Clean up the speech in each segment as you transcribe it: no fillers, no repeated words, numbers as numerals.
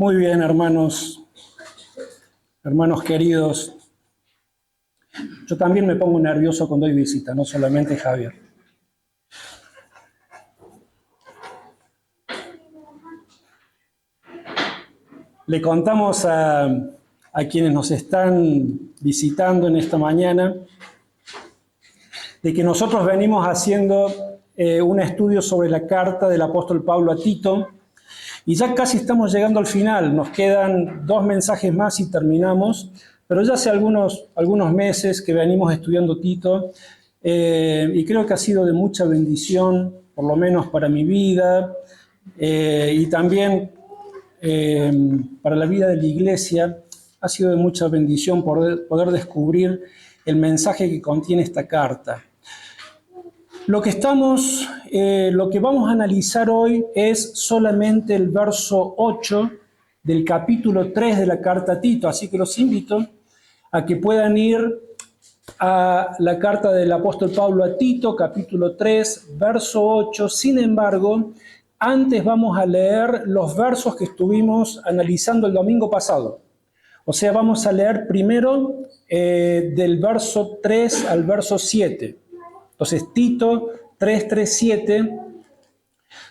Muy bien, hermanos queridos. Yo también me pongo nervioso cuando hay visita, no solamente Javier. Le contamos a quienes nos están visitando en esta mañana de que nosotros venimos haciendo un estudio sobre la carta del apóstol Pablo a Tito y ya casi estamos llegando al final. Nos quedan 2 mensajes más y terminamos, pero ya hace algunos meses que venimos estudiando Tito y creo que ha sido de mucha bendición, por lo menos para mi vida y también para la vida de la iglesia. Ha sido de mucha bendición poder descubrir el mensaje que contiene esta carta. Lo que vamos a analizar hoy es solamente el verso 8 del capítulo 3 de la carta a Tito, así que los invito a que puedan ir a la carta del apóstol Pablo a Tito, capítulo 3, verso 8. Sin embargo, antes vamos a leer los versos que estuvimos analizando el domingo pasado. O sea, vamos a leer primero del verso 3 al verso 7. Entonces, Tito 3, 3, 7,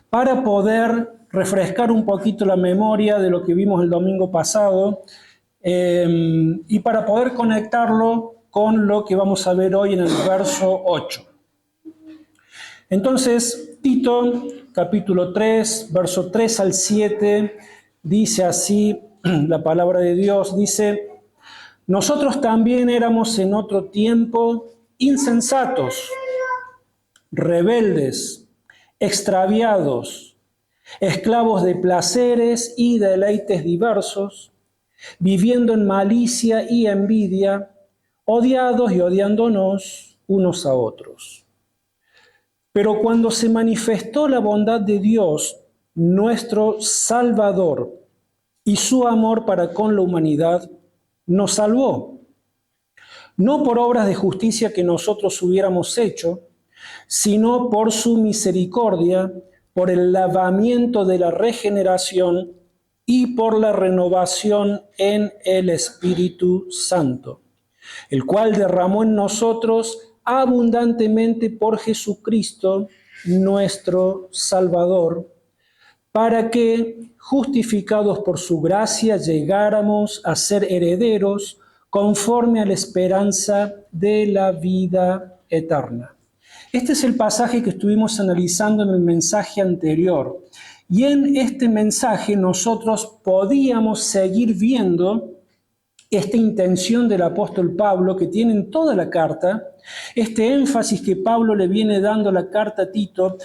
para poder refrescar un poquito la memoria de lo que vimos el domingo pasado y para poder conectarlo con lo que vamos a ver hoy en el verso 8. Entonces, Tito, capítulo 3, verso 3 al 7, dice así la palabra de Dios, dice: nosotros también éramos en otro tiempo insensatos, rebeldes, extraviados, esclavos de placeres y deleites diversos, viviendo en malicia y envidia, odiados y odiándonos unos a otros. Pero cuando se manifestó la bondad de Dios, nuestro Salvador, y su amor para con la humanidad, nos salvó, no por obras de justicia que nosotros hubiéramos hecho, sino por su misericordia, por el lavamiento de la regeneración y por la renovación en el Espíritu Santo, el cual derramó en nosotros abundantemente por Jesucristo, nuestro Salvador, para que, justificados por su gracia, llegáramos a ser herederos conforme a la esperanza de la vida eterna. Este es el pasaje que estuvimos analizando en el mensaje anterior. Y en este mensaje nosotros podíamos seguir viendo esta intención del apóstol Pablo que tiene en toda la carta, este énfasis que Pablo le viene dando a la carta a Tito,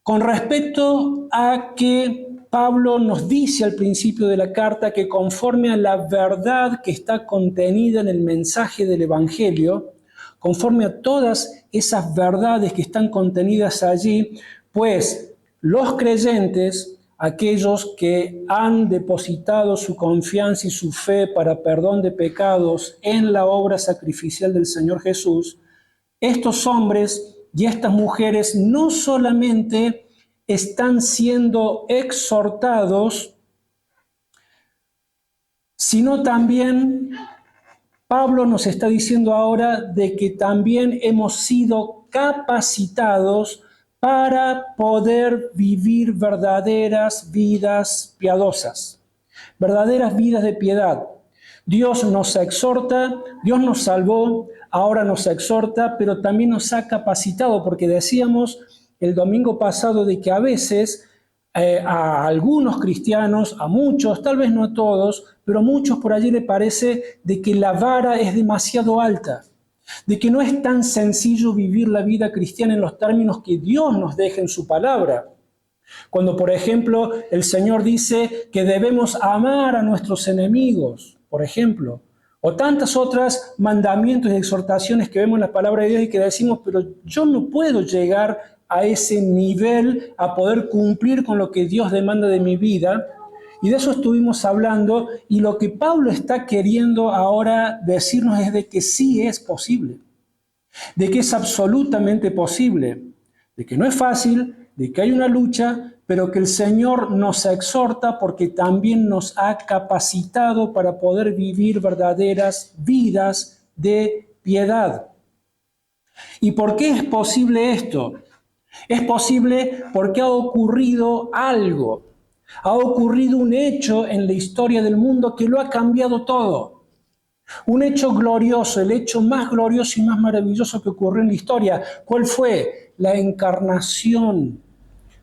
con respecto a que Pablo nos dice al principio de la carta que conforme a la verdad que está contenida en el mensaje del Evangelio, conforme a todas esas verdades que están contenidas allí, pues los creyentes, aquellos que han depositado su confianza y su fe para perdón de pecados en la obra sacrificial del Señor Jesús, estos hombres y estas mujeres no solamente están siendo exhortados, sino también Pablo nos está diciendo ahora de que también hemos sido capacitados para poder vivir verdaderas vidas piadosas, verdaderas vidas de piedad. Dios nos exhorta, Dios nos salvó, ahora nos exhorta, pero también nos ha capacitado, porque decíamos el domingo pasado de que a veces a algunos cristianos, a muchos, tal vez no a todos, pero a muchos por allí le parece de que la vara es demasiado alta, de que no es tan sencillo vivir la vida cristiana en los términos que Dios nos deja en su palabra. Cuando, por ejemplo, el Señor dice que debemos amar a nuestros enemigos, por ejemplo, o tantas otras mandamientos y exhortaciones que vemos en la palabra de Dios y que decimos, pero yo no puedo llegar a ese nivel, a poder cumplir con lo que Dios demanda de mi vida. Y de eso estuvimos hablando, y lo que Pablo está queriendo ahora decirnos es de que sí es posible, de que es absolutamente posible, de que no es fácil, de que hay una lucha, pero que el Señor nos exhorta porque también nos ha capacitado para poder vivir verdaderas vidas de piedad. ¿Y por qué es posible esto? Es posible porque ha ocurrido algo. Ha ocurrido un hecho en la historia del mundo que lo ha cambiado todo. Un hecho glorioso, el hecho más glorioso y más maravilloso que ocurrió en la historia. ¿Cuál fue? La encarnación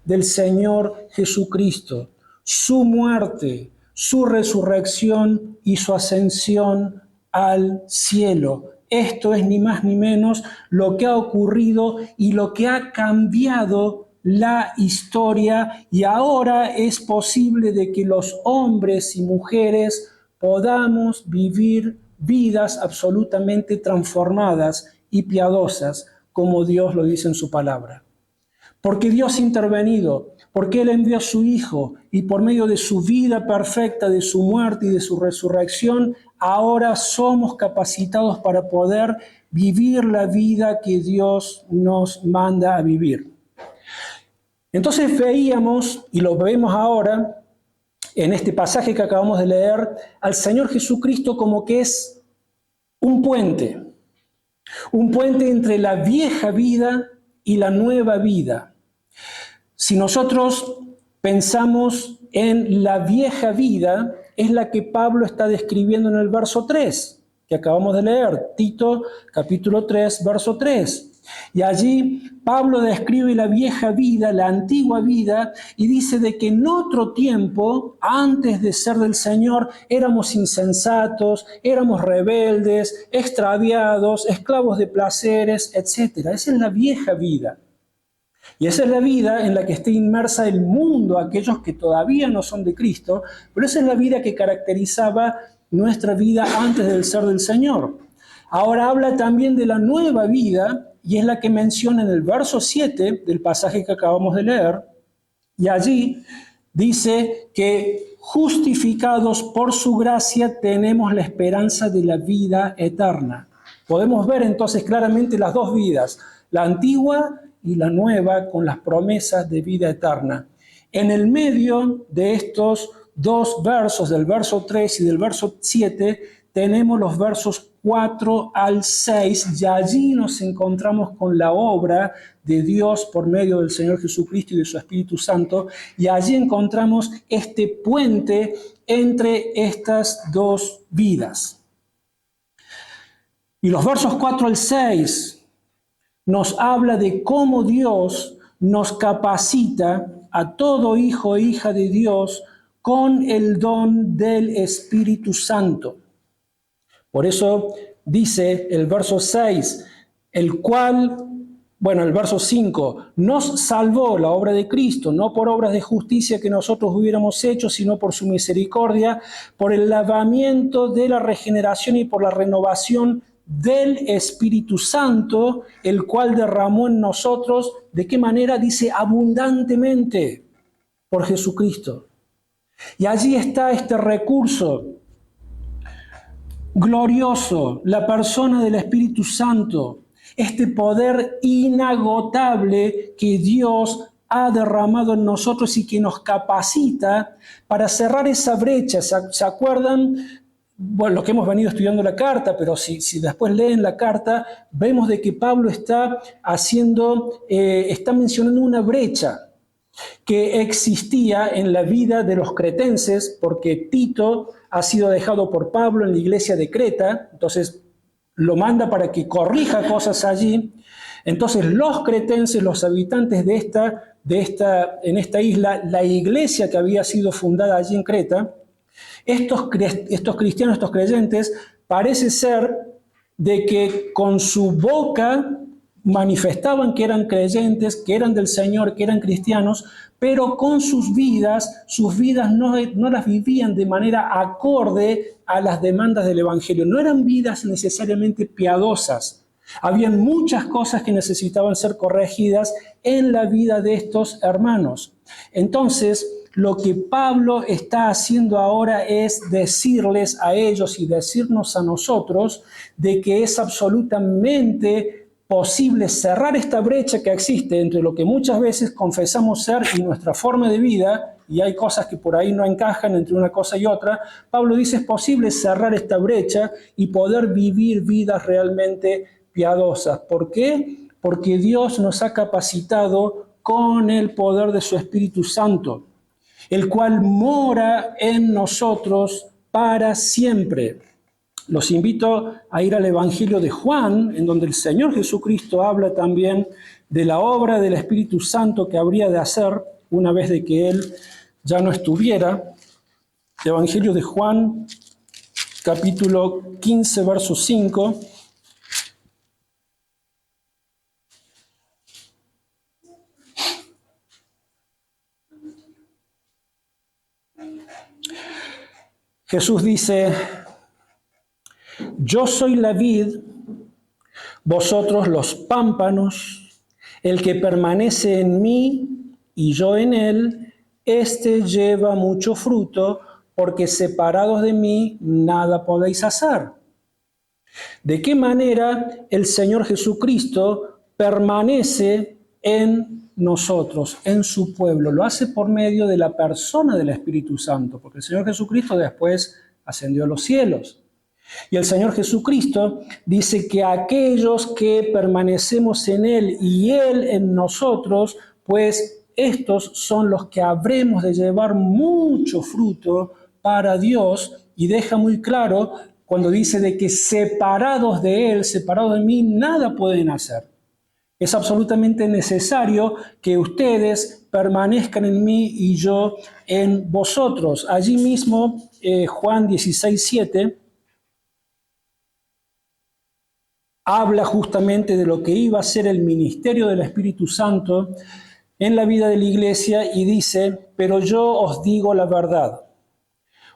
del Señor Jesucristo, su muerte, su resurrección y su ascensión al cielo. Esto es ni más ni menos lo que ha ocurrido y lo que ha cambiado la historia, y ahora es posible de que los hombres y mujeres podamos vivir vidas absolutamente transformadas y piadosas, como Dios lo dice en su palabra. Porque Dios ha intervenido, porque Él envió a su Hijo y por medio de su vida perfecta, de su muerte y de su resurrección, ahora somos capacitados para poder vivir la vida que Dios nos manda a vivir. Entonces veíamos, y lo vemos ahora, en este pasaje que acabamos de leer, al Señor Jesucristo como que es un puente entre la vieja vida y la nueva vida. Si nosotros pensamos en la vieja vida, es la que Pablo está describiendo en el verso 3, que acabamos de leer, Tito capítulo 3, verso 3. Y allí Pablo describe la vieja vida, la antigua vida, y dice de que en otro tiempo, antes de ser del Señor, éramos insensatos, éramos rebeldes, extraviados, esclavos de placeres, etc. Esa es la vieja vida. Y esa es la vida en la que está inmersa el mundo, aquellos que todavía no son de Cristo, pero esa es la vida que caracterizaba nuestra vida antes del ser del Señor. Ahora habla también de la nueva vida, y es la que menciona en el verso 7 del pasaje que acabamos de leer, y allí dice que justificados por su gracia tenemos la esperanza de la vida eterna. Podemos ver entonces claramente las dos vidas, la antigua y la nueva, con las promesas de vida eterna. En el medio de estos dos versos, del verso 3 y del verso 7, tenemos los versos 4 al 6, y allí nos encontramos con la obra de Dios por medio del Señor Jesucristo y de su Espíritu Santo, y allí encontramos este puente entre estas dos vidas. Y los versos 4 al 6 nos habla de cómo Dios nos capacita a todo hijo e hija de Dios con el don del Espíritu Santo. Por eso dice el verso 6, el verso 5, nos salvó la obra de Cristo, no por obras de justicia que nosotros hubiéramos hecho, sino por su misericordia, por el lavamiento de la regeneración y por la renovación del Espíritu Santo, el cual derramó en nosotros, ¿de qué manera? Dice, abundantemente, por Jesucristo. Y allí está este recurso glorioso, la persona del Espíritu Santo, este poder inagotable que Dios ha derramado en nosotros y que nos capacita para cerrar esa brecha. ¿Se acuerdan? Bueno, lo que hemos venido estudiando la carta, pero si después leen la carta, vemos de que Pablo está mencionando una brecha que existía en la vida de los cretenses, porque Tito ha sido dejado por Pablo en la iglesia de Creta, entonces lo manda para que corrija cosas allí. Entonces los cretenses, los habitantes en esta isla, la iglesia que había sido fundada allí en Creta, estos cristianos, estos creyentes, parece ser de que con su boca manifestaban que eran creyentes, que eran del Señor, que eran cristianos, pero con sus vidas no las vivían de manera acorde a las demandas del Evangelio. No eran vidas necesariamente piadosas. Habían muchas cosas que necesitaban ser corregidas en la vida de estos hermanos. Entonces, lo que Pablo está haciendo ahora es decirles a ellos y decirnos a nosotros de que es absolutamente posible cerrar esta brecha que existe entre lo que muchas veces confesamos ser y nuestra forma de vida, y hay cosas que por ahí no encajan entre una cosa y otra, Pablo dice es posible cerrar esta brecha y poder vivir vidas realmente piadosas. ¿Por qué? Porque Dios nos ha capacitado con el poder de su Espíritu Santo, el cual mora en nosotros para siempre. Los invito a ir al Evangelio de Juan, en donde el Señor Jesucristo habla también de la obra del Espíritu Santo que habría de hacer una vez de que Él ya no estuviera. Evangelio de Juan, capítulo 15, verso 5. Jesús dice: yo soy la vid, vosotros los pámpanos, el que permanece en mí y yo en él, éste lleva mucho fruto, porque separados de mí nada podéis hacer. ¿De qué manera el Señor Jesucristo permanece en nosotros, en su pueblo? Lo hace por medio de la persona del Espíritu Santo, porque el Señor Jesucristo después ascendió a los cielos. Y el Señor Jesucristo dice que aquellos que permanecemos en Él y Él en nosotros, pues estos son los que habremos de llevar mucho fruto para Dios, y deja muy claro cuando dice de que separados de Él, separados de mí, nada pueden hacer. Es absolutamente necesario que ustedes permanezcan en mí y yo en vosotros. Allí mismo, Juan 16:7, habla justamente de lo que iba a ser el ministerio del Espíritu Santo en la vida de la iglesia y dice: pero yo os digo la verdad,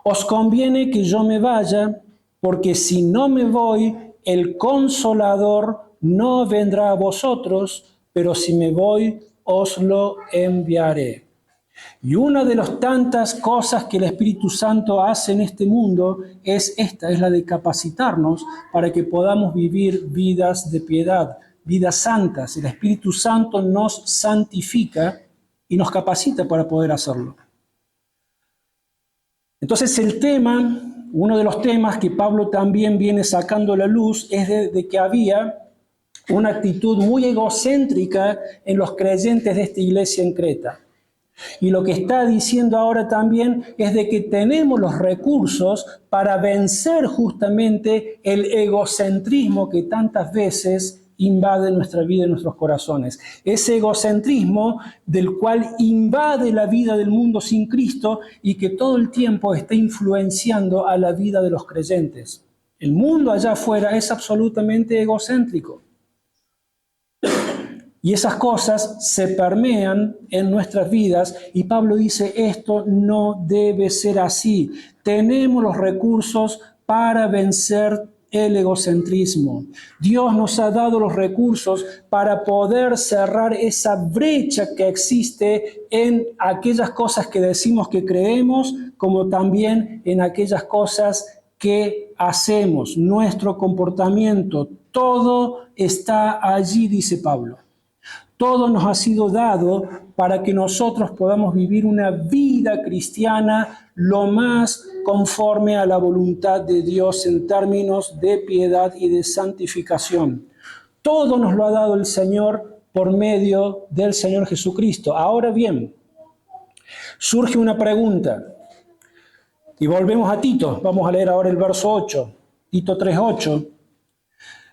os conviene que yo me vaya, porque si no me voy, el Consolador no vendrá a vosotros, pero si me voy, os lo enviaré. Y una de las tantas cosas que el Espíritu Santo hace en este mundo es esta, es la de capacitarnos para que podamos vivir vidas de piedad, vidas santas. El Espíritu Santo nos santifica y nos capacita para poder hacerlo. Entonces el tema, uno de los temas que Pablo también viene sacando a la luz es de que había una actitud muy egocéntrica en los creyentes de esta iglesia en Creta. Y lo que está diciendo ahora también es de que tenemos los recursos para vencer justamente el egocentrismo que tantas veces invade nuestra vida y nuestros corazones. Ese egocentrismo del cual invade la vida del mundo sin Cristo y que todo el tiempo está influenciando a la vida de los creyentes. El mundo allá afuera es absolutamente egocéntrico. Y esas cosas se permean en nuestras vidas y Pablo dice, esto no debe ser así. Tenemos los recursos para vencer el egocentrismo. Dios nos ha dado los recursos para poder cerrar esa brecha que existe en aquellas cosas que decimos que creemos, como también en aquellas cosas que hacemos, nuestro comportamiento. Todo está allí, dice Pablo. Todo nos ha sido dado para que nosotros podamos vivir una vida cristiana lo más conforme a la voluntad de Dios en términos de piedad y de santificación. Todo nos lo ha dado el Señor por medio del Señor Jesucristo. Ahora bien, surge una pregunta. Y volvemos a Tito. Vamos a leer ahora el verso 8. Tito 3:8.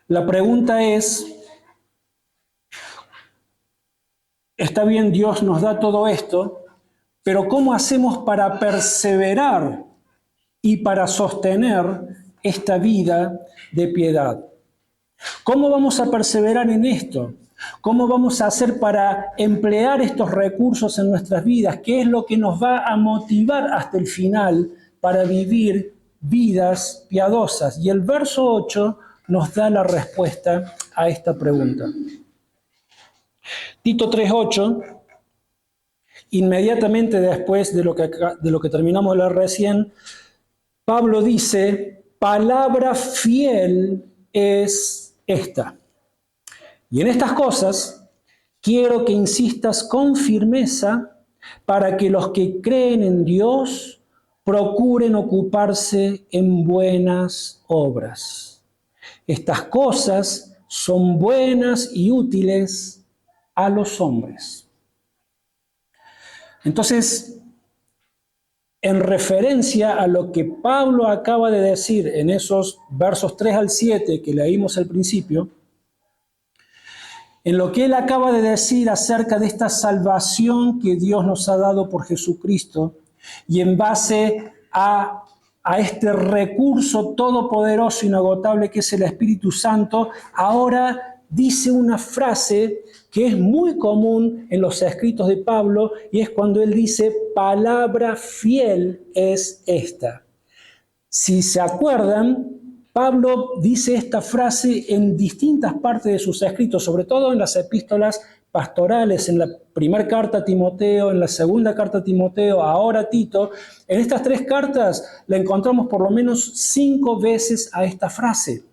La pregunta es... Está bien, Dios nos da todo esto, pero ¿cómo hacemos para perseverar y para sostener esta vida de piedad? ¿Cómo vamos a perseverar en esto? ¿Cómo vamos a hacer para emplear estos recursos en nuestras vidas? ¿Qué es lo que nos va a motivar hasta el final para vivir vidas piadosas? Y el verso 8 nos da la respuesta a esta pregunta. Tito 3:8, inmediatamente después de lo que terminamos de leer recién, Pablo dice, palabra fiel es esta. Y en estas cosas quiero que insistas con firmeza para que los que creen en Dios procuren ocuparse en buenas obras. Estas cosas son buenas y útiles a los hombres. Entonces, en referencia a lo que Pablo acaba de decir en esos versos 3 al 7 que leímos al principio, en lo que él acaba de decir acerca de esta salvación que Dios nos ha dado por Jesucristo, y en base a este recurso todopoderoso, inagotable que es el Espíritu Santo, ahora dice una frase que es muy común en los escritos de Pablo, y es cuando él dice, palabra fiel es esta. Si se acuerdan, Pablo dice esta frase en distintas partes de sus escritos, sobre todo en las epístolas pastorales, en la primera carta a Timoteo, en la segunda carta a Timoteo, ahora a Tito. En estas 3 cartas la encontramos por lo menos 5 veces a esta frase.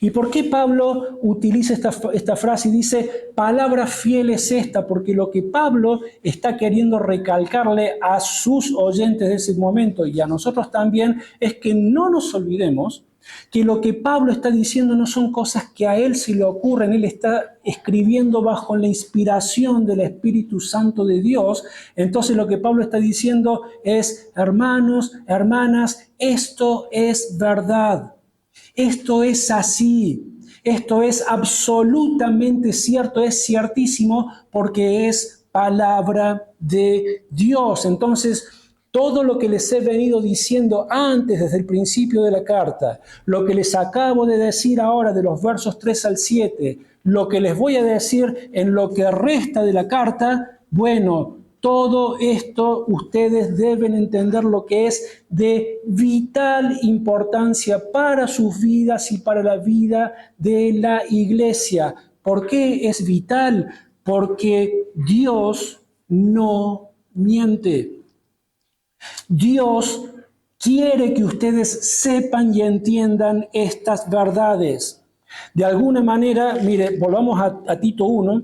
¿Y por qué Pablo utiliza esta frase y dice, palabra fiel es esta? Porque lo que Pablo está queriendo recalcarle a sus oyentes de ese momento y a nosotros también es que no nos olvidemos que lo que Pablo está diciendo no son cosas que a él se le ocurren, él está escribiendo bajo la inspiración del Espíritu Santo de Dios. Entonces lo que Pablo está diciendo es, hermanos, hermanas, esto es verdad. Esto es así, esto es absolutamente cierto, es ciertísimo porque es palabra de Dios. Entonces, todo lo que les he venido diciendo antes, desde el principio de la carta, lo que les acabo de decir ahora de los versos 3 al 7, lo que les voy a decir en lo que resta de la carta, bueno, todo esto ustedes deben entender lo que es de vital importancia para sus vidas y para la vida de la iglesia. ¿Por qué es vital? Porque Dios no miente. Dios quiere que ustedes sepan y entiendan estas verdades. De alguna manera, mire, volvamos a Tito 1.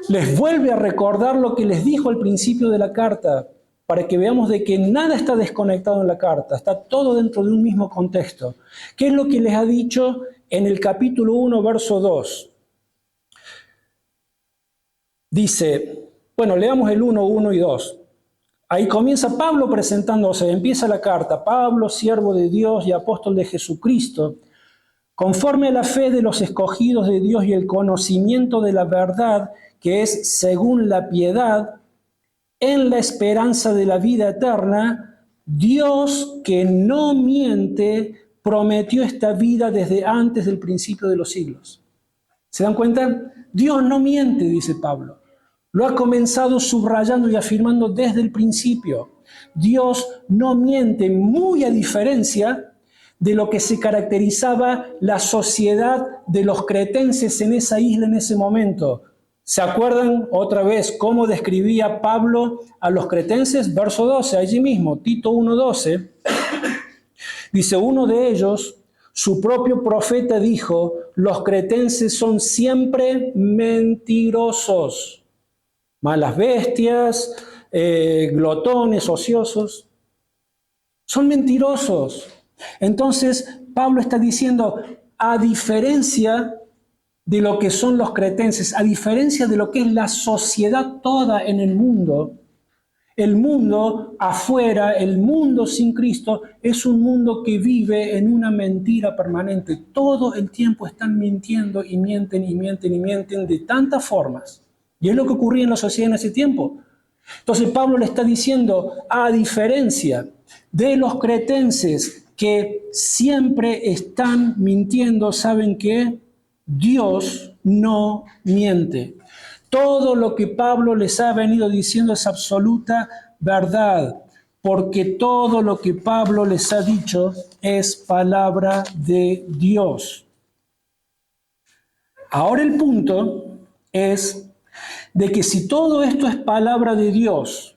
Les vuelve a recordar lo que les dijo al principio de la carta, para que veamos de que nada está desconectado en la carta, está todo dentro de un mismo contexto. ¿Qué es lo que les ha dicho en el capítulo 1, verso 2? Dice, bueno, leamos el 1, 1 y 2. Ahí comienza Pablo presentándose, empieza la carta, Pablo, siervo de Dios y apóstol de Jesucristo, conforme a la fe de los escogidos de Dios y el conocimiento de la verdad, que es según la piedad, en la esperanza de la vida eterna, Dios que no miente, prometió esta vida desde antes del principio de los siglos. ¿Se dan cuenta? Dios no miente, dice Pablo. Lo ha comenzado subrayando y afirmando desde el principio. Dios no miente, muy a diferencia de lo que se caracterizaba la sociedad de los cretenses en esa isla en ese momento. ¿Se acuerdan otra vez cómo describía Pablo a los cretenses? Verso 12, allí mismo, Tito 1:12. Dice, uno de ellos, su propio profeta dijo, los cretenses son siempre mentirosos. Malas bestias, glotones, ociosos, son mentirosos. Entonces, Pablo está diciendo, a diferencia de lo que son los cretenses, a diferencia de lo que es la sociedad toda en el mundo afuera, el mundo sin Cristo, es un mundo que vive en una mentira permanente. Todo el tiempo están mintiendo y mienten y mienten y mienten de tantas formas. Y es lo que ocurría en la sociedad en ese tiempo. Entonces Pablo le está diciendo, a diferencia de los cretenses que siempre están mintiendo, ¿saben qué? Dios no miente. Todo lo que Pablo les ha venido diciendo es absoluta verdad, porque todo lo que Pablo les ha dicho es palabra de Dios. Ahora el punto es de que si todo esto es palabra de Dios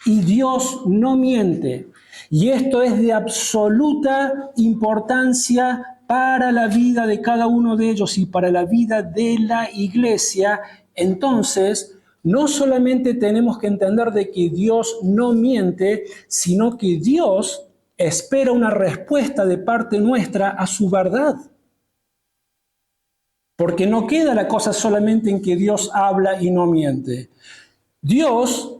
y Dios no miente, y esto es de absoluta importancia para la vida de cada uno de ellos y para la vida de la iglesia, entonces no solamente tenemos que entender de que Dios no miente, sino que Dios espera una respuesta de parte nuestra a su verdad. Porque no queda la cosa solamente en que Dios habla y no miente. Dios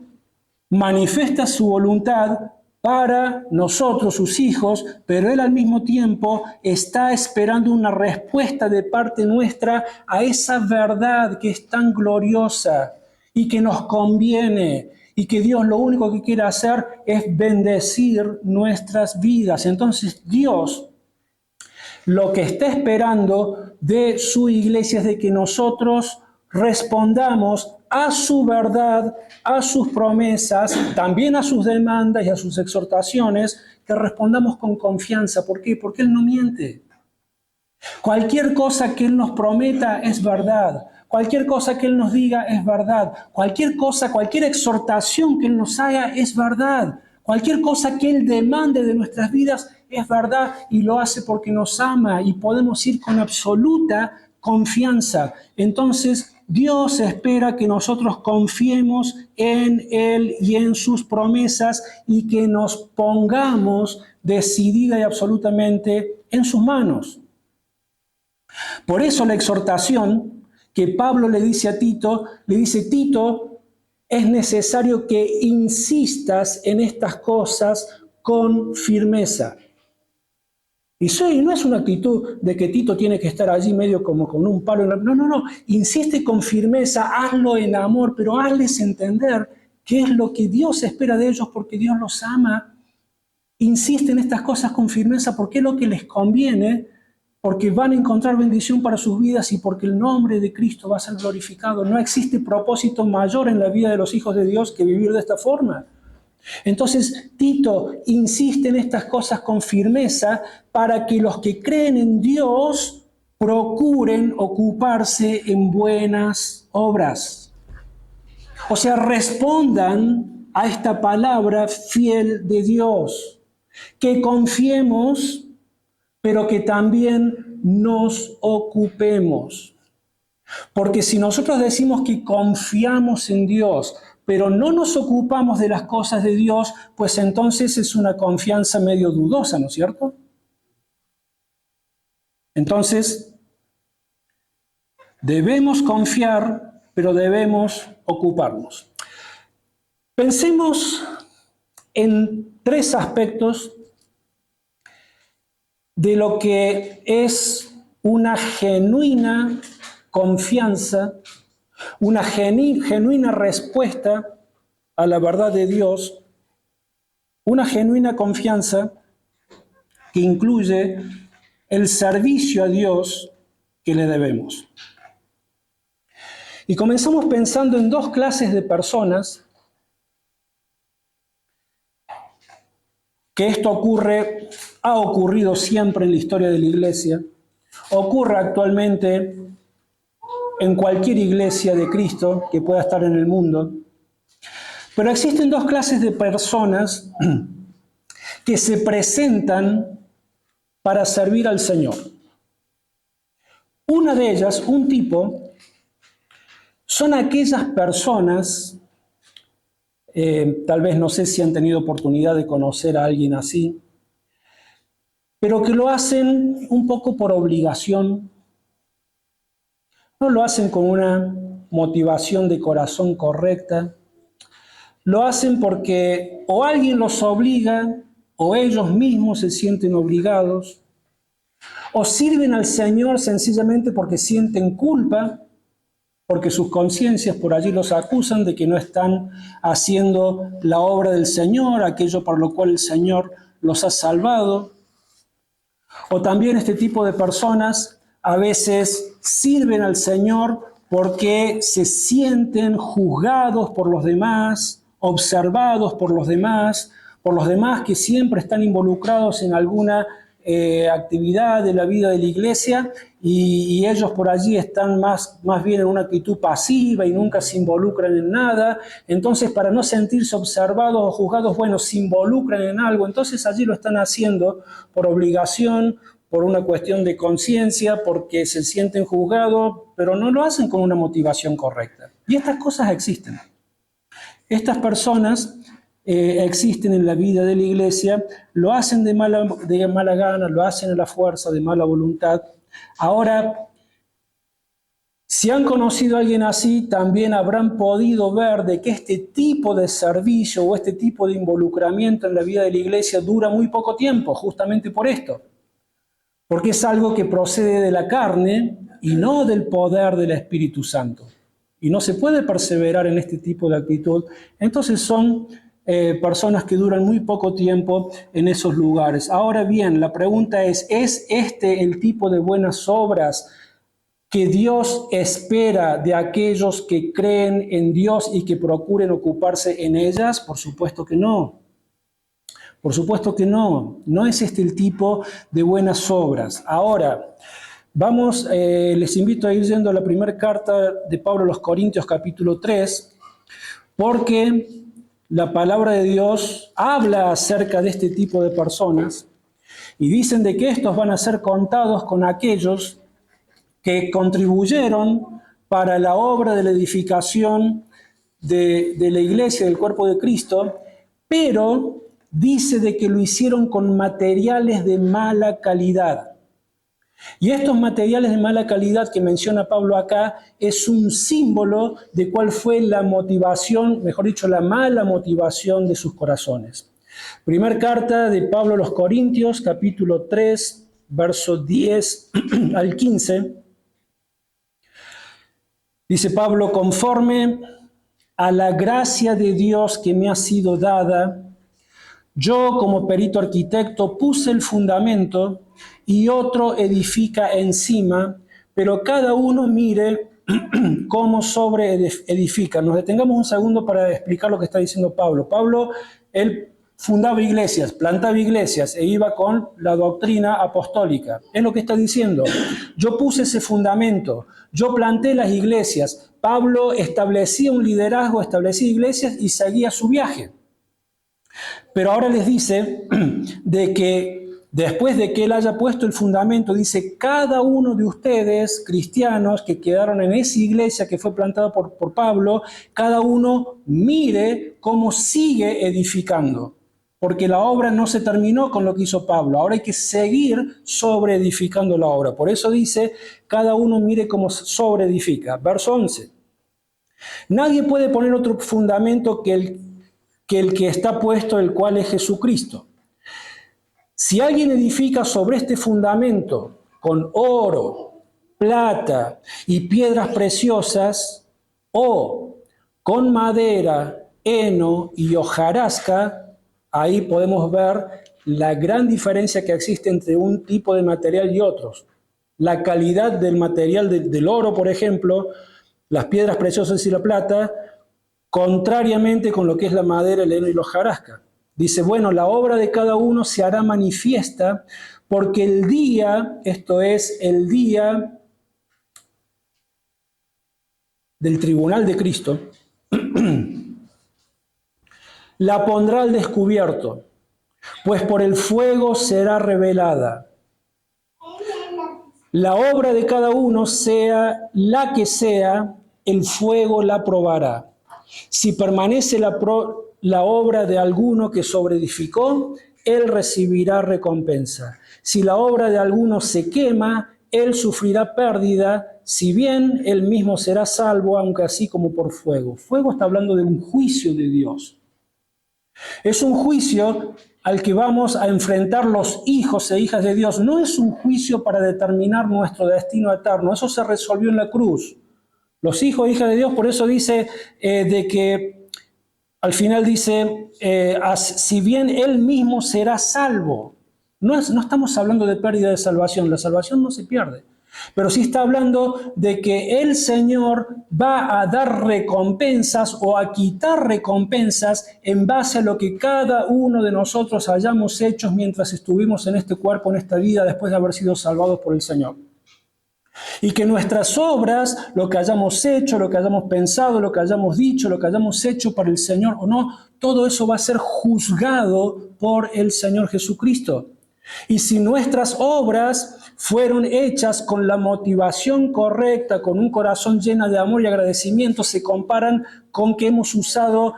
manifiesta su voluntad para nosotros, sus hijos, pero Él al mismo tiempo está esperando una respuesta de parte nuestra a esa verdad que es tan gloriosa y que nos conviene, y que Dios lo único que quiere hacer es bendecir nuestras vidas. Entonces Dios lo que está esperando de su iglesia es de que nosotros respondamos a su verdad, a sus promesas, también a sus demandas y a sus exhortaciones, que respondamos con confianza. ¿Por qué? Porque Él no miente. Cualquier cosa que Él nos prometa es verdad. Cualquier cosa que Él nos diga es verdad. Cualquier cosa, cualquier exhortación que Él nos haga es verdad. Cualquier cosa que Él demande de nuestras vidas es verdad y lo hace porque nos ama y podemos ir con absoluta confianza. Entonces, Dios espera que nosotros confiemos en Él y en sus promesas y que nos pongamos decidida y absolutamente en sus manos. Por eso la exhortación que Pablo le dice a Tito, le dice: Tito, es necesario que insistas en estas cosas con firmeza. Y no es una actitud de que Tito tiene que estar allí medio como con un palo. No. Insiste con firmeza, hazlo en amor, pero hazles entender qué es lo que Dios espera de ellos porque Dios los ama. Insiste en estas cosas con firmeza porque es lo que les conviene, porque van a encontrar bendición para sus vidas y porque el nombre de Cristo va a ser glorificado. No existe propósito mayor en la vida de los hijos de Dios que vivir de esta forma. Entonces, Tito insiste en estas cosas con firmeza para que los que creen en Dios procuren ocuparse en buenas obras. O sea, respondan a esta palabra fiel de Dios, que confiemos, pero que también nos ocupemos. Porque si nosotros decimos que confiamos en Dios, pero no nos ocupamos de las cosas de Dios, pues entonces es una confianza medio dudosa, ¿no es cierto? Entonces, debemos confiar, pero debemos ocuparnos. Pensemos en 3 aspectos de lo que es una genuina confianza, una genuina respuesta a la verdad de Dios, una genuina confianza que incluye el servicio a Dios que le debemos. Y comenzamos pensando en 2 clases de personas que esto ha ocurrido siempre en la historia de la iglesia, ocurre actualmente en cualquier iglesia de Cristo que pueda estar en el mundo. Pero existen 2 clases de personas que se presentan para servir al Señor. Una de ellas, un tipo, son aquellas personas, tal vez no sé si han tenido oportunidad de conocer a alguien así, pero que lo hacen un poco por obligación. No lo hacen con una motivación de corazón correcta. Lo hacen porque o alguien los obliga, o ellos mismos se sienten obligados, o sirven al Señor sencillamente porque sienten culpa, porque sus conciencias por allí los acusan de que no están haciendo la obra del Señor, aquello por lo cual el Señor los ha salvado. O también este tipo de personas a veces sirven al Señor porque se sienten juzgados por los demás, observados por los demás que siempre están involucrados en alguna actividad de la vida de la iglesia y ellos por allí están más bien en una actitud pasiva y nunca se involucran en nada. Entonces, para no sentirse observados o juzgados, bueno, se involucran en algo. Entonces allí lo están haciendo por obligación, por una cuestión de conciencia, porque se sienten juzgados, pero no lo hacen con una motivación correcta. Y estas cosas existen. Estas personas existen en la vida de la iglesia, lo hacen de mala gana, lo hacen a la fuerza, de mala voluntad. Ahora, si han conocido a alguien así, también habrán podido ver de que este tipo de servicio o este tipo de involucramiento en la vida de la iglesia dura muy poco tiempo, justamente por esto. Porque es algo que procede de la carne y no del poder del Espíritu Santo. Y no se puede perseverar en este tipo de actitud. Entonces son personas que duran muy poco tiempo en esos lugares. Ahora bien, la pregunta ¿es este el tipo de buenas obras que Dios espera de aquellos que creen en Dios y que procuren ocuparse en ellas? Por supuesto que no. Por supuesto que no. No es este el tipo de buenas obras. Ahora, les invito a ir yendo a la primera carta de Pablo a los Corintios, capítulo 3, porque la palabra de Dios habla acerca de este tipo de personas y dicen de que estos van a ser contados con aquellos que contribuyeron para la obra de la edificación de la iglesia, del cuerpo de Cristo, pero dice de que lo hicieron con materiales de mala calidad. Y estos materiales de mala calidad que menciona Pablo acá es un símbolo de cuál fue la motivación, mejor dicho, la mala motivación de sus corazones. Primer carta de Pablo a los Corintios, capítulo 3, versos 10 al 15. Dice Pablo: conforme a la gracia de Dios que me ha sido dada, yo como perito arquitecto puse el fundamento y otro edifica encima, pero cada uno mire cómo sobre edifica. Nos detengamos un segundo para explicar lo que está diciendo Pablo. Pablo, él fundaba iglesias, plantaba iglesias e iba con la doctrina apostólica. Es lo que está diciendo. Yo puse ese fundamento, yo planté las iglesias. Pablo establecía un liderazgo, establecía iglesias y seguía su viaje. Pero ahora les dice de que después de que él haya puesto el fundamento, dice, cada uno de ustedes, cristianos que quedaron en esa iglesia que fue plantada por Pablo, cada uno mire cómo sigue edificando. Porque la obra no se terminó con lo que hizo Pablo. Ahora hay que seguir sobre edificando la obra. Por eso dice, cada uno mire cómo sobre edifica. Verso 11. Nadie puede poner otro fundamento que el que está puesto, el cual es Jesucristo. Si alguien edifica sobre este fundamento con oro, plata y piedras preciosas, o con madera, heno y hojarasca, ahí podemos ver la gran diferencia que existe entre un tipo de material y otros. La calidad del material del oro, por ejemplo, las piedras preciosas y la plata, contrariamente con lo que es la madera, el heno y la hojarasca. Dice, bueno, la obra de cada uno se hará manifiesta porque el día, esto es, el día del tribunal de Cristo, la pondrá al descubierto, pues por el fuego será revelada. La obra de cada uno, sea la que sea, el fuego la probará. Si permanece la obra de alguno que sobreedificó, él recibirá recompensa. Si la obra de alguno se quema, él sufrirá pérdida, si bien él mismo será salvo, aunque así como por fuego. Fuego está hablando de un juicio de Dios. Es un juicio al que vamos a enfrentar los hijos e hijas de Dios. No es un juicio para determinar nuestro destino eterno. Eso se resolvió en la cruz. Los hijos e hijas de Dios, por eso dice de que al final dice, si bien él mismo será salvo. No estamos hablando de pérdida de salvación, la salvación no se pierde. Pero sí está hablando de que el Señor va a dar recompensas o a quitar recompensas en base a lo que cada uno de nosotros hayamos hecho mientras estuvimos en este cuerpo, en esta vida, después de haber sido salvados por el Señor. Y que nuestras obras, lo que hayamos hecho, lo que hayamos pensado, lo que hayamos dicho, lo que hayamos hecho para el Señor o no, todo eso va a ser juzgado por el Señor Jesucristo. Y si nuestras obras fueron hechas con la motivación correcta, con un corazón lleno de amor y agradecimiento, se comparan con que hemos usado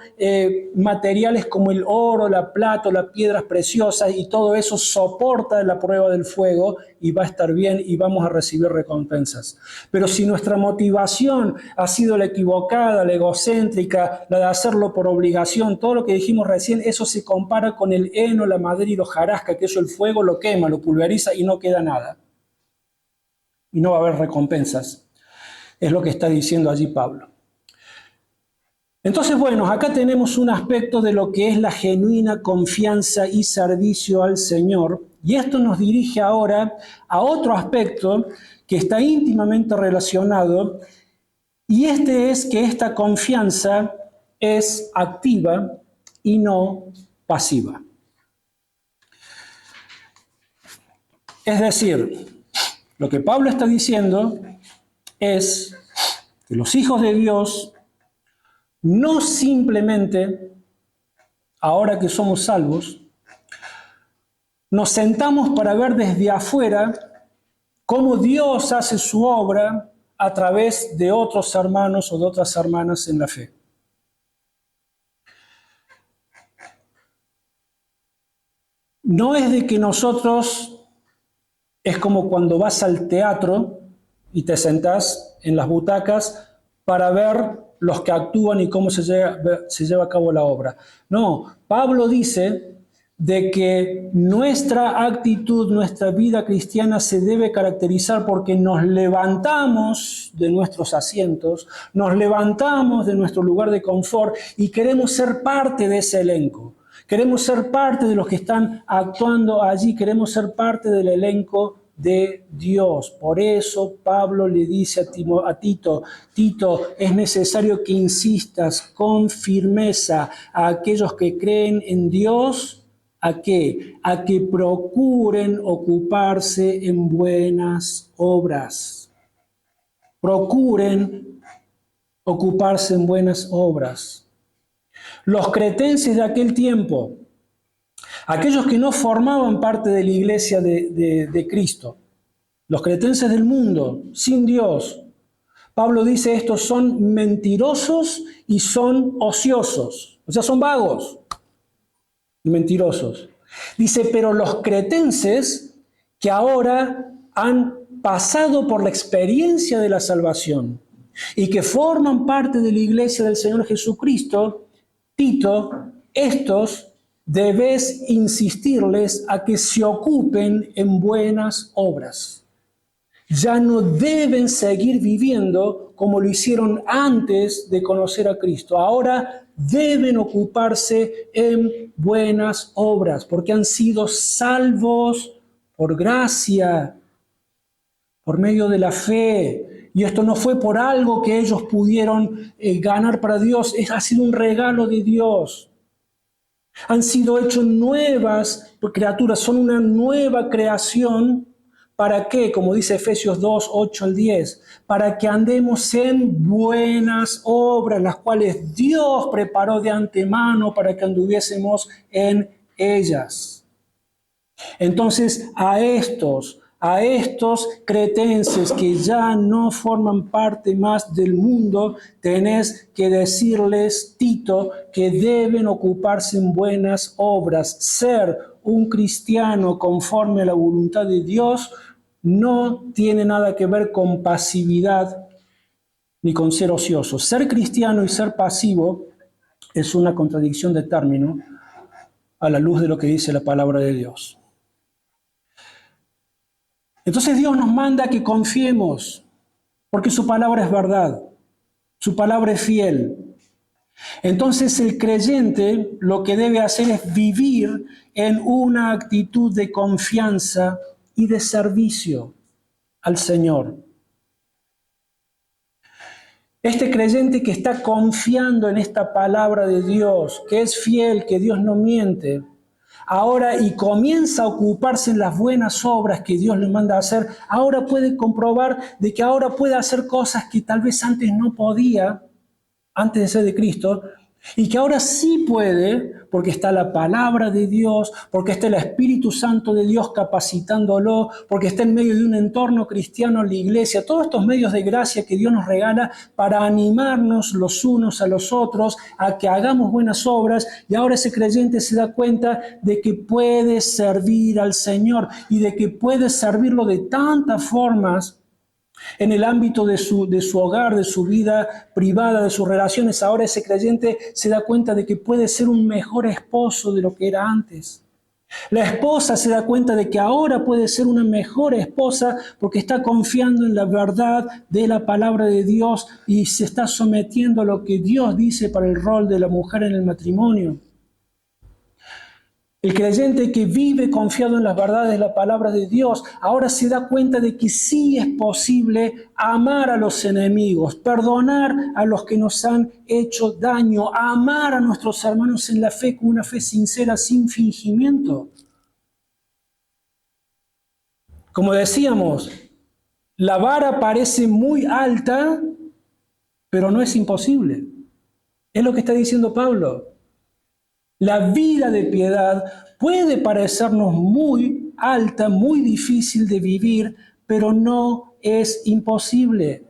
materiales como el oro, la plata, las piedras preciosas, y todo eso soporta la prueba del fuego y va a estar bien y vamos a recibir recompensas. Pero si nuestra motivación ha sido la equivocada, la egocéntrica, la de hacerlo por obligación, todo lo que dijimos recién, eso se compara con el heno, la madera y la hojarasca, que eso el fuego lo quema, lo pulveriza y no queda nada. Y no va a haber recompensas. Es lo que está diciendo allí Pablo. Entonces, bueno, acá tenemos un aspecto de lo que es la genuina confianza y servicio al Señor. Y esto nos dirige ahora a otro aspecto que está íntimamente relacionado. Y este es que esta confianza es activa y no pasiva. Es decir, lo que Pablo está diciendo es que los hijos de Dios no simplemente, ahora que somos salvos, nos sentamos para ver desde afuera cómo Dios hace su obra a través de otros hermanos o de otras hermanas en la fe. No es de que nosotros, es como cuando vas al teatro y te sentás en las butacas para ver los que actúan y cómo se lleva a cabo la obra. No, Pablo dice de que nuestra actitud, nuestra vida cristiana se debe caracterizar porque nos levantamos de nuestros asientos, nos levantamos de nuestro lugar de confort y queremos ser parte de ese elenco. Queremos ser parte de los que están actuando allí, queremos ser parte del elenco de Dios. Por eso Pablo le dice a Tito, es necesario que insistas con firmeza a aquellos que creen en Dios, ¿a qué? A que procuren ocuparse en buenas obras. Procuren ocuparse en buenas obras. Los cretenses de aquel tiempo, aquellos que no formaban parte de la iglesia de Cristo, los cretenses del mundo, sin Dios, Pablo dice, estos son mentirosos y son ociosos, o sea, son vagos y mentirosos. Dice, pero los cretenses que ahora han pasado por la experiencia de la salvación y que forman parte de la iglesia del Señor Jesucristo, Tito, estos debes insistirles a que se ocupen en buenas obras. Ya no deben seguir viviendo como lo hicieron antes de conocer a Cristo. Ahora deben ocuparse en buenas obras, porque han sido salvos por gracia, por medio de la fe. Y esto no fue por algo que ellos pudieron ganar para Dios, ha sido un regalo de Dios. Han sido hechos nuevas criaturas, son una nueva creación. ¿Para qué? Como dice Efesios 2, 8 al 10. Para que andemos en buenas obras, las cuales Dios preparó de antemano para que anduviésemos en ellas. Entonces, a estos cretenses que ya no forman parte más del mundo, tenés que decirles, Tito, que deben ocuparse en buenas obras. Ser un cristiano conforme a la voluntad de Dios no tiene nada que ver con pasividad ni con ser ocioso. Ser cristiano y ser pasivo es una contradicción de término a la luz de lo que dice la palabra de Dios. Entonces Dios nos manda que confiemos, porque su palabra es verdad, su palabra es fiel. Entonces el creyente lo que debe hacer es vivir en una actitud de confianza y de servicio al Señor. Este creyente que está confiando en esta palabra de Dios, que es fiel, que Dios no miente, ahora y comienza a ocuparse en las buenas obras que Dios le manda a hacer, ahora puede comprobar de que ahora puede hacer cosas que tal vez antes no podía, antes de ser de Cristo, Y que ahora sí puede, porque está la palabra de Dios, porque está el Espíritu Santo de Dios capacitándolo, porque está en medio de un entorno cristiano, la iglesia, todos estos medios de gracia que Dios nos regala para animarnos los unos a los otros, a que hagamos buenas obras, y ahora ese creyente se da cuenta de que puede servir al Señor y de que puede servirlo de tantas formas en el ámbito de su hogar, de su vida privada, de sus relaciones. Ahora ese creyente se da cuenta de que puede ser un mejor esposo de lo que era antes. La esposa se da cuenta de que ahora puede ser una mejor esposa porque está confiando en la verdad de la palabra de Dios y se está sometiendo a lo que Dios dice para el rol de la mujer en el matrimonio. El creyente que vive confiado en las verdades de la palabra de Dios, ahora se da cuenta de que sí es posible amar a los enemigos, perdonar a los que nos han hecho daño, amar a nuestros hermanos en la fe con una fe sincera, sin fingimiento. Como decíamos, la vara parece muy alta, pero no es imposible. Es lo que está diciendo Pablo. La vida de piedad puede parecernos muy alta, muy difícil de vivir, pero no es imposible.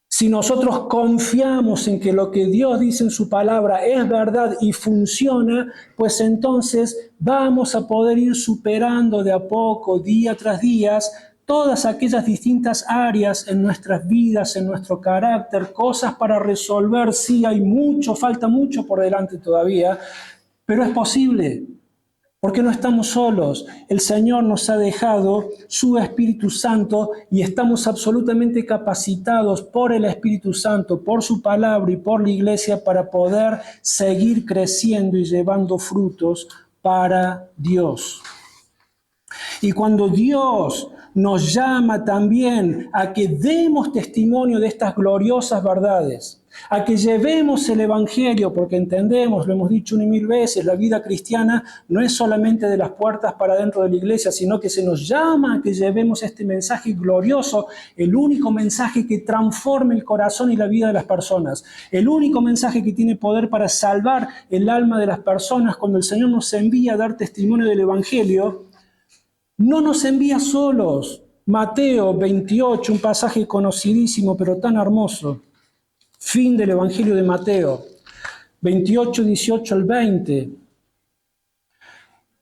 Si nosotros confiamos en que lo que Dios dice en su palabra es verdad y funciona, pues entonces vamos a poder ir superando de a poco, día tras día, todas aquellas distintas áreas en nuestras vidas, en nuestro carácter, cosas para resolver. Sí, hay mucho, falta mucho por delante todavía, pero es posible, porque no estamos solos. El Señor nos ha dejado su Espíritu Santo y estamos absolutamente capacitados por el Espíritu Santo, por su palabra y por la iglesia para poder seguir creciendo y llevando frutos para Dios. Y cuando Dios nos llama también a que demos testimonio de estas gloriosas verdades, a que llevemos el Evangelio, porque entendemos, lo hemos dicho una y mil veces, la vida cristiana no es solamente de las puertas para dentro de la iglesia, sino que se nos llama a que llevemos este mensaje glorioso, el único mensaje que transforma el corazón y la vida de las personas, el único mensaje que tiene poder para salvar el alma de las personas. Cuando el Señor nos envía a dar testimonio del Evangelio, no nos envía solos. Mateo 28, un pasaje conocidísimo pero tan hermoso. Fin del Evangelio de Mateo, 28, 18 al 20.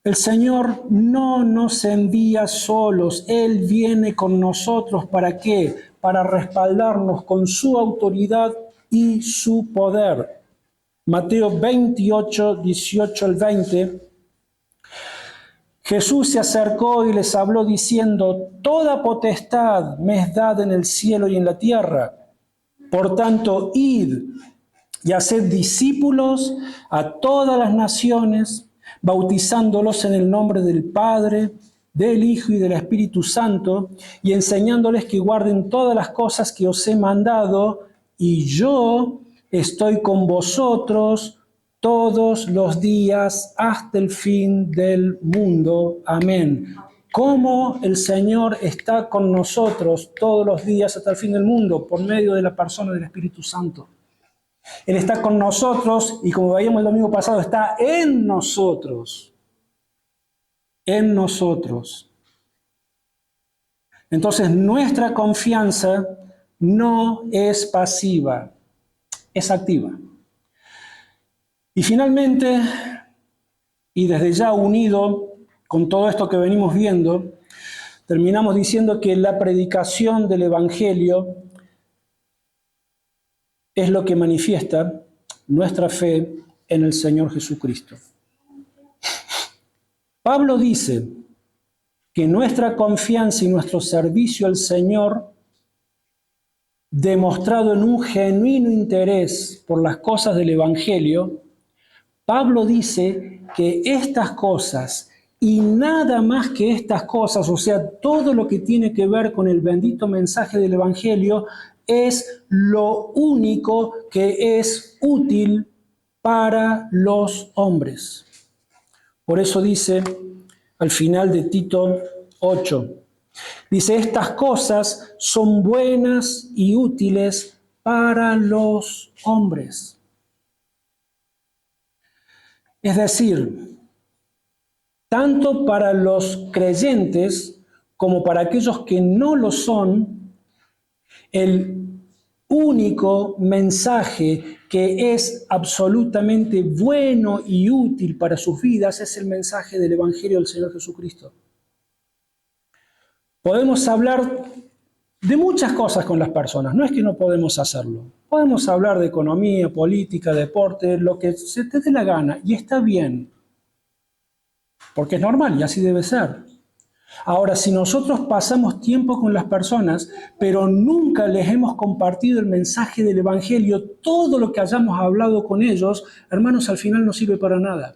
El Señor no nos envía solos, Él viene con nosotros. ¿Para qué? Para respaldarnos con su autoridad y su poder. Mateo 28, 18 al 20. Jesús se acercó y les habló diciendo: toda potestad me es dada en el cielo y en la tierra. Por tanto, id y haced discípulos a todas las naciones, bautizándolos en el nombre del Padre, del Hijo y del Espíritu Santo, y enseñándoles que guarden todas las cosas que os he mandado, y yo estoy con vosotros todos los días hasta el fin del mundo. Amén. ¿Cómo el Señor está con nosotros todos los días hasta el fin del mundo? Por medio de la persona del Espíritu Santo. Él está con nosotros y, como veíamos el domingo pasado, está en nosotros. En nosotros. Entonces, nuestra confianza no es pasiva, es activa. Y finalmente, y desde ya unido con todo esto que venimos viendo, terminamos diciendo que la predicación del Evangelio es lo que manifiesta nuestra fe en el Señor Jesucristo. Pablo dice que nuestra confianza y nuestro servicio al Señor, demostrado en un genuino interés por las cosas del Evangelio, Pablo dice que estas cosas y nada más que estas cosas, o sea, todo lo que tiene que ver con el bendito mensaje del Evangelio, es lo único que es útil para los hombres. Por eso dice al final de Tito 8, dice: estas cosas son buenas y útiles para los hombres. Es decir, tanto para los creyentes como para aquellos que no lo son, el único mensaje que es absolutamente bueno y útil para sus vidas es el mensaje del Evangelio del Señor Jesucristo. Podemos hablar de muchas cosas con las personas, no es que no podemos hacerlo. Podemos hablar de economía, política, deporte, lo que se te dé la gana, y está bien, porque es normal y así debe ser. Ahora, si nosotros pasamos tiempo con las personas, pero nunca les hemos compartido el mensaje del Evangelio, todo lo que hayamos hablado con ellos, hermanos, al final no sirve para nada.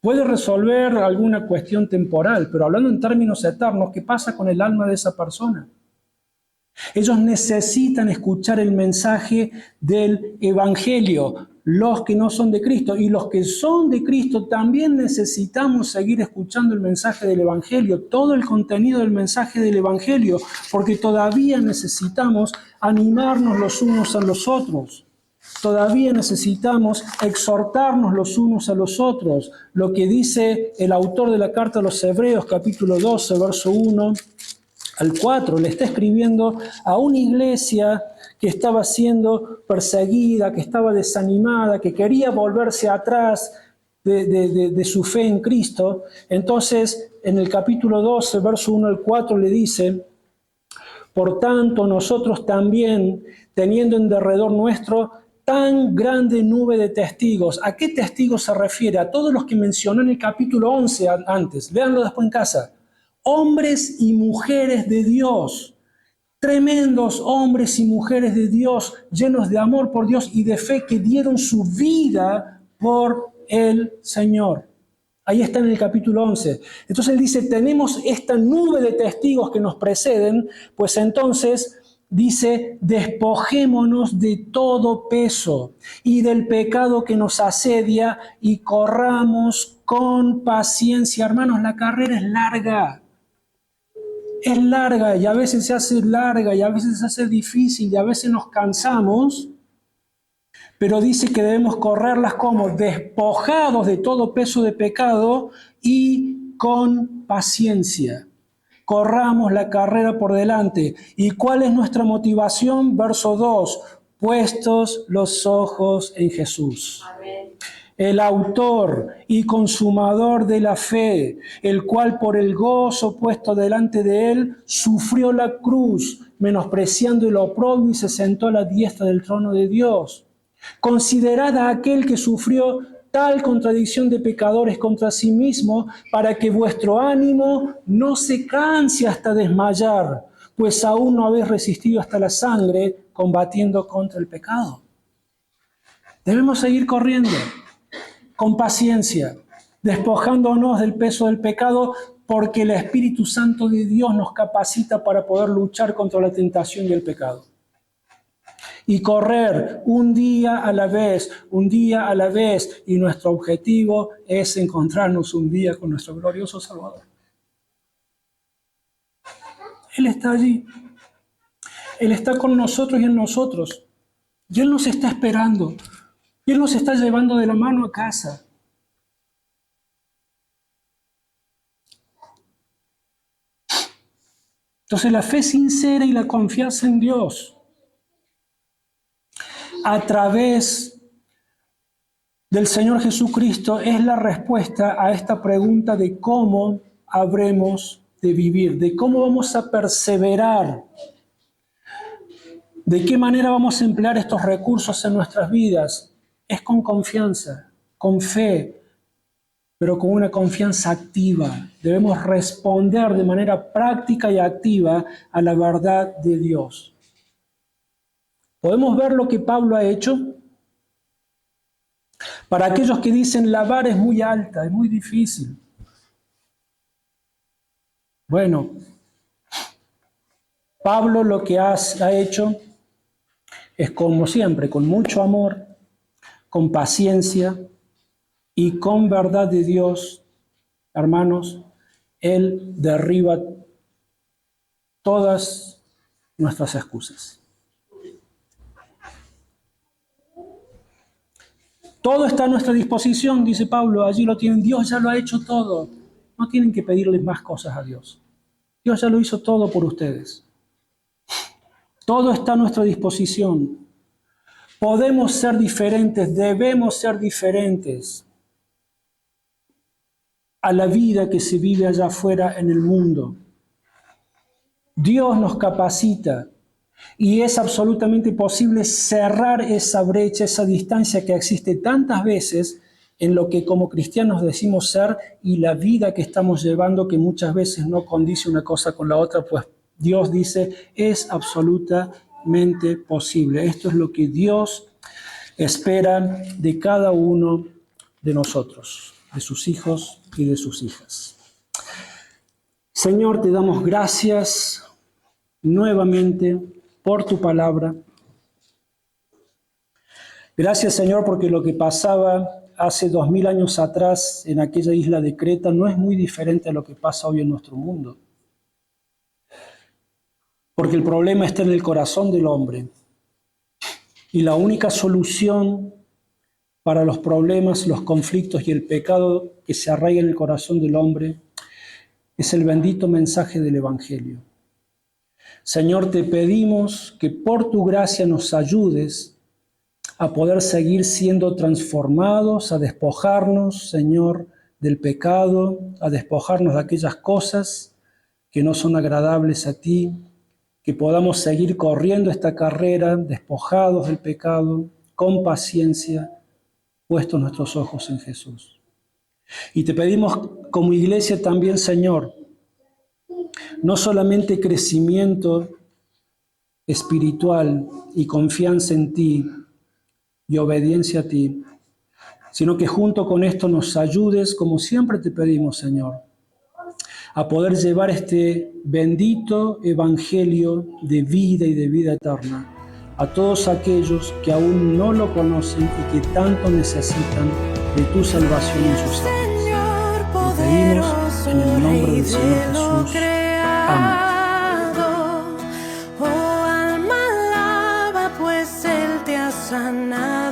Puede resolver alguna cuestión temporal, pero hablando en términos eternos, ¿qué pasa con el alma de esa persona? Ellos necesitan escuchar el mensaje del Evangelio, los que no son de Cristo. Y los que son de Cristo también necesitamos seguir escuchando el mensaje del Evangelio, todo el contenido del mensaje del Evangelio, porque todavía necesitamos animarnos los unos a los otros. Todavía necesitamos exhortarnos los unos a los otros. Lo que dice el autor de la carta a los Hebreos, capítulo 12, verso 1 al 4, le está escribiendo a una iglesia que estaba siendo perseguida, que estaba desanimada, que quería volverse atrás de su fe en Cristo. Entonces, en el capítulo 12, verso 1 al 4, le dice: por tanto, nosotros también, teniendo en derredor nuestro tan grande nube de testigos. ¿A qué testigos se refiere? A todos los que mencionó en el capítulo 11 antes. Véanlo después en casa. Hombres y mujeres de Dios, tremendos hombres y mujeres de Dios, llenos de amor por Dios y de fe, que dieron su vida por el Señor. Ahí está en el capítulo 11. Entonces él dice, tenemos esta nube de testigos que nos preceden, pues entonces dice, despojémonos de todo peso y del pecado que nos asedia y corramos con paciencia. Hermanos, la carrera es larga. Es larga y a veces se hace larga y a veces se hace difícil y a veces nos cansamos, pero dice que debemos correrlas como despojados de todo peso de pecado y con paciencia. Corramos la carrera por delante. ¿Y cuál es nuestra motivación? Verso 2, puestos los ojos en Jesús. Amén. El autor y consumador de la fe, el cual por el gozo puesto delante de él, sufrió la cruz, menospreciando el oprobio y se sentó a la diestra del trono de Dios. Considerad a aquel que sufrió tal contradicción de pecadores contra sí mismo, para que vuestro ánimo no se canse hasta desmayar, pues aún no habéis resistido hasta la sangre combatiendo contra el pecado. Debemos seguir corriendo con paciencia, despojándonos del peso del pecado, porque el Espíritu Santo de Dios nos capacita para poder luchar contra la tentación y el pecado. Y correr un día a la vez, y nuestro objetivo es encontrarnos un día con nuestro glorioso Salvador. Él está allí. Él está con nosotros y en nosotros. Y Él nos está esperando. Y Él nos está llevando de la mano a casa. Entonces la fe sincera y la confianza en Dios a través del Señor Jesucristo es la respuesta a esta pregunta de cómo habremos de vivir, de cómo vamos a perseverar, de qué manera vamos a emplear estos recursos en nuestras vidas. Es con confianza, con fe, pero con una confianza activa. Debemos responder de manera práctica y activa a la verdad de Dios. ¿Podemos ver lo que Pablo ha hecho? Para aquellos que dicen la vara es muy alta, es muy difícil. Bueno, Pablo lo que ha hecho es, como siempre, con mucho amor, con paciencia y con verdad de Dios, hermanos, Él derriba todas nuestras excusas. Todo está a nuestra disposición, dice Pablo, allí lo tienen. Dios ya lo ha hecho todo. No tienen que pedirle más cosas a Dios. Dios ya lo hizo todo por ustedes. Todo está a nuestra disposición. Podemos ser diferentes, debemos ser diferentes a la vida que se vive allá afuera en el mundo. Dios nos capacita y es absolutamente posible cerrar esa brecha, esa distancia que existe tantas veces en lo que como cristianos decimos ser y la vida que estamos llevando, que muchas veces no condice una cosa con la otra, pues Dios dice, es absolutamente posible. Esto es lo que Dios espera de cada uno de nosotros, de sus hijos y de sus hijas. Señor, te damos gracias nuevamente por tu palabra. Gracias, Señor, porque lo que pasaba hace 2000 años atrás en aquella isla de Creta no es muy diferente a lo que pasa hoy en nuestro mundo. Porque el problema está en el corazón del hombre. Y la única solución para los problemas, los conflictos y el pecado que se arraiga en el corazón del hombre es el bendito mensaje del Evangelio. Señor, te pedimos que por tu gracia nos ayudes a poder seguir siendo transformados, a despojarnos, Señor, del pecado, a despojarnos de aquellas cosas que no son agradables a ti, que podamos seguir corriendo esta carrera despojados del pecado, con paciencia, puestos nuestros ojos en Jesús. Y te pedimos como iglesia también, Señor, no solamente crecimiento espiritual y confianza en ti y obediencia a ti, sino que junto con esto nos ayudes, como siempre te pedimos, Señor, a poder llevar este bendito evangelio de vida y de vida eterna a todos aquellos que aún no lo conocen y que tanto necesitan de tu salvación en sus almas. Te pedimos en el nombre del Señor Jesús. Amén. Oh, alma alaba, pues Él te ha sanado.